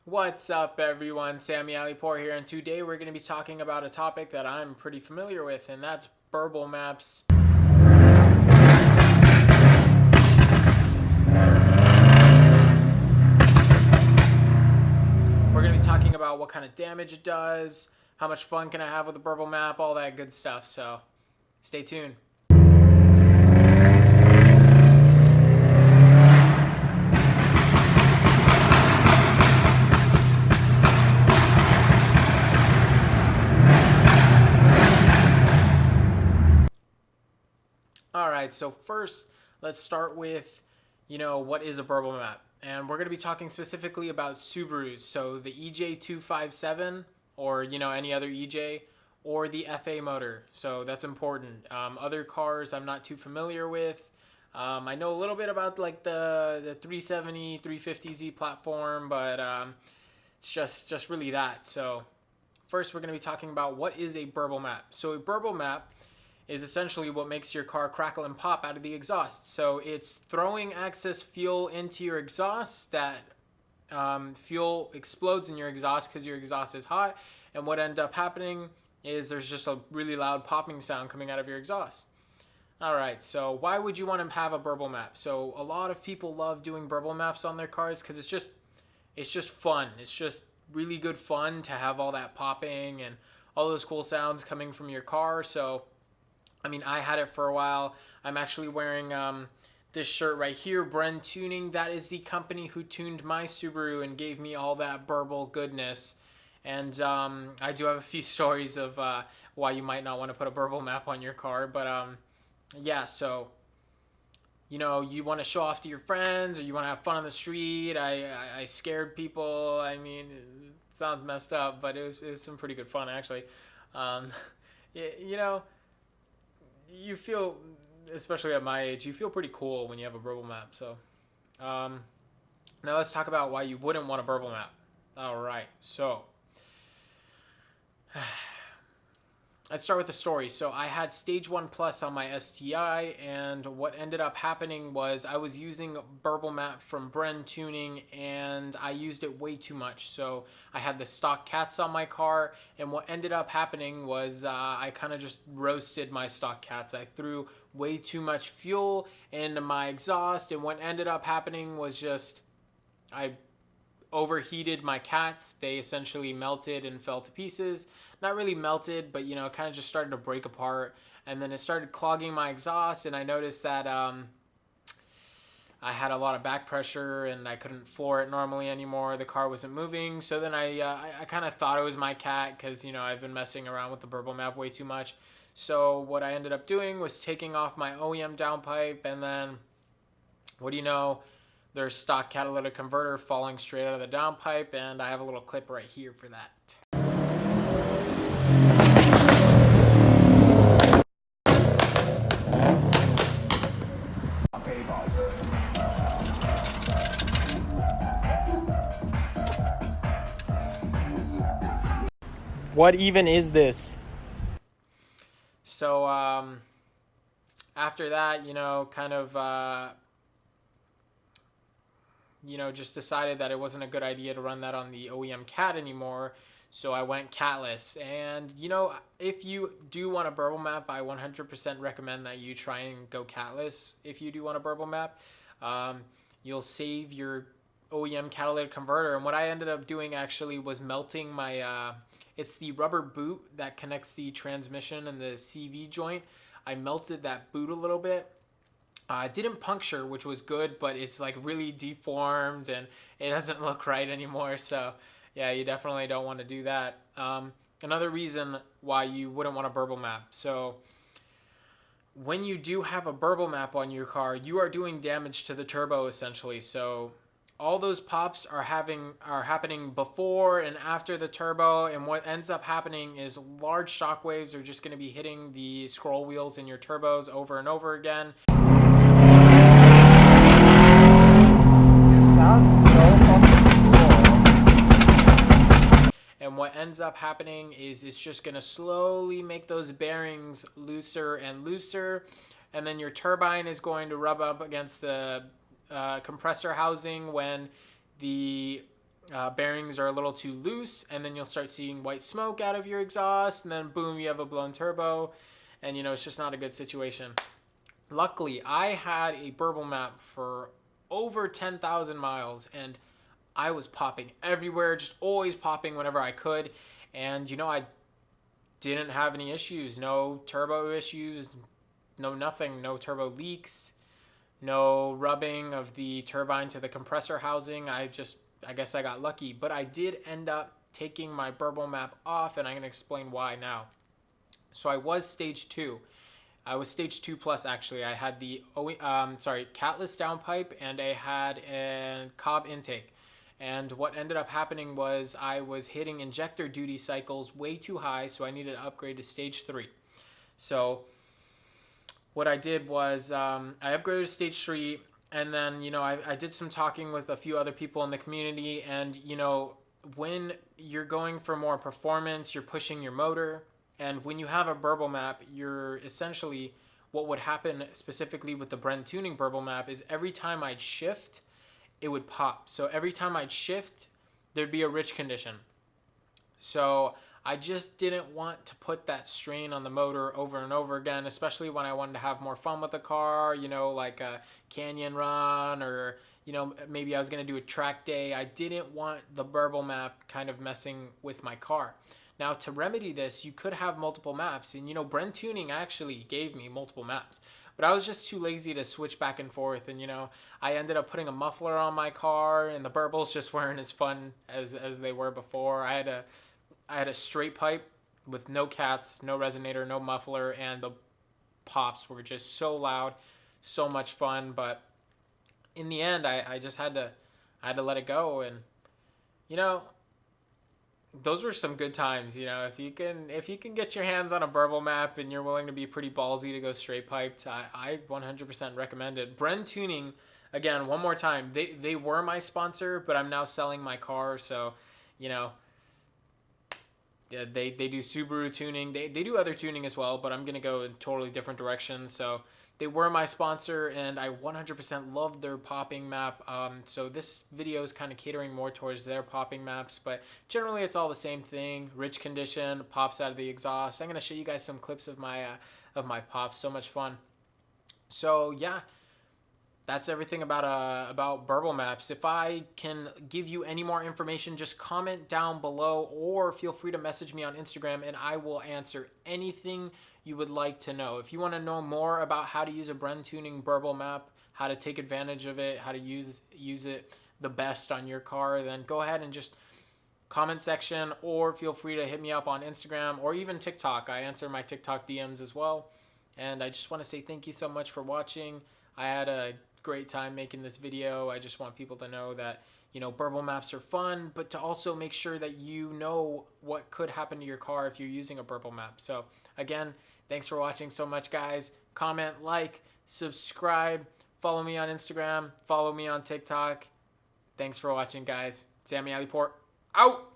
What's up, everyone? Sammy Alipor here, and today we're going to be talking about a topic that I'm pretty familiar with, and that's Burble maps. We're going to be talking about what kind of damage it does, how much fun can I have with a Burble map, all that good stuff, so stay tuned. Alright, so first, let's start with, what is a Burble map? And we're going to be talking specifically about Subarus, so the EJ257, or, any other EJ, or the FA motor, so that's important. Other cars I'm not too familiar with. I know a little bit about like the 370, 350Z platform, but it's just really that. So first, we're going to be talking about what is a Burble map. So a Burble map is essentially what makes your car crackle and pop out of the exhaust. So it's throwing excess fuel into your exhaust. That fuel explodes in your exhaust because your exhaust is hot. And what ends up happening is there's just a really loud popping sound coming out of your exhaust. All right, so why would you want to have a Burble map? So a lot of people love doing Burble maps on their cars because it's just fun. It's just really good fun to have all that popping and all those cool sounds coming from your car. So I had it for a while. I'm actually wearing this shirt right here, Brentuning. That is the company who tuned my Subaru and gave me all that Burble goodness. And I do have a few stories of why you might not want to put a Burble map on your car. But yeah, so you want to show off to your friends or you want to have fun on the street. I scared people. It sounds messed up, but it was some pretty good fun, actually. Um, you know, you feel, especially at my age, you feel pretty cool when you have a Burble map. So um, now let's talk about why you wouldn't want a Burble map. All right, so let's start with the story. So I had stage 1 plus on my STI, and what ended up happening was I was using Burble map from Brentuning, and I used it way too much. So I had the stock cats on my car, and what ended up happening was I kind of just roasted my stock cats. I threw way too much fuel into my exhaust, and what ended up happening was just I overheated my cats. They essentially melted and fell to pieces. Not really melted, but it kind of just started to break apart. And then it started clogging my exhaust, and I noticed that I had a lot of back pressure and I couldn't floor it normally anymore. The car wasn't moving. So then I kind of thought it was my cat because, I've been messing around with the Burble map way too much. So what I ended up doing was taking off my OEM downpipe, and then, what do you know, there's stock catalytic converter falling straight out of the downpipe, and I have a little clip right here for that. What even is this? So after that, kind of just decided that it wasn't a good idea to run that on the OEM cat anymore. So I went catless. And, if you do want a Burble map, I 100% recommend that you try and go catless if you do want a Burble map. You'll save your OEM catalytic converter. And what I ended up doing actually was melting my, it's the rubber boot that connects the transmission and the CV joint. I melted that boot a little bit. It didn't puncture, which was good, but it's like really deformed and it doesn't look right anymore. So yeah, you definitely don't want to do that. Another reason why you wouldn't want a Burble map. So when you do have a Burble map on your car, you are doing damage to the turbo essentially. So all those pops are happening before and after the turbo, and what ends up happening is large shock waves are just going to be hitting the scroll wheels in your turbos over and over again. Sounds so fucking cool. And what ends up happening is it's just going to slowly make those bearings looser and looser. And then your turbine is going to rub up against the compressor housing when the bearings are a little too loose, and then you'll start seeing white smoke out of your exhaust, and then boom, you have a blown turbo, and it's just not a good situation. Luckily, I had a Burble map for over 10,000 miles, and I was popping everywhere, just always popping whenever I could, and I didn't have any issues, no turbo issues, no nothing, no turbo leaks, no rubbing of the turbine to the compressor housing. I guess I got lucky, but I did end up taking my Burble map off, and I'm going to explain why now. So I was stage 2. I was stage 2 plus, actually. I had the catless downpipe, and I had a Cobb intake. And what ended up happening was I was hitting injector duty cycles way too high, so I needed to upgrade to stage 3. So what I did was I upgraded to stage 3, and then I did some talking with a few other people in the community, and when you're going for more performance, you're pushing your motor, and when you have a Burble map, you're essentially, what would happen specifically with the Brentuning Burble map is every time I'd shift, it would pop. So every time I'd shift, there'd be a rich condition. So I just didn't want to put that strain on the motor over and over again, especially when I wanted to have more fun with the car, like a canyon run, or maybe I was going to do a track day. I didn't want the Burble map kind of messing with my car. Now, to remedy this, you could have multiple maps, and Brentuning actually gave me multiple maps, but I was just too lazy to switch back and forth, and I ended up putting a muffler on my car, and the Burbles just weren't as fun as they were before. I had a straight pipe with no cats, no resonator, no muffler, and the pops were just so loud, so much fun. But in the end, I just had to let it go, and those were some good times. If you can get your hands on a Burble map and you're willing to be pretty ballsy to go straight piped, I 100% recommend it. Brentuning, again, one more time, they were my sponsor, but I'm now selling my car, so yeah, they do Subaru tuning. They do other tuning as well, but I'm going to go in totally different directions. So they were my sponsor, and I 100% loved their popping map. So this video is kind of catering more towards their popping maps, but generally it's all the same thing. Rich condition, pops out of the exhaust. I'm going to show you guys some clips of my pops. So much fun. So yeah, that's everything about Burble maps. If I can give you any more information, just comment down below, or feel free to message me on Instagram, and I will answer anything you would like to know. If you want to know more about how to use a Brentuning Burble map, how to take advantage of it, how to use it the best on your car, then go ahead and just comment section, or feel free to hit me up on Instagram or even TikTok. I answer my TikTok DMs as well. And I just want to say thank you so much for watching. I had a great time making this video. I just want people to know that Burble maps are fun, but to also make sure that you know what could happen to your car if you're using a Burble map. So again, thanks for watching so much, guys. Comment, like, subscribe, follow me on Instagram, follow me on TikTok. Thanks for watching, guys. Sammy Alleyport out.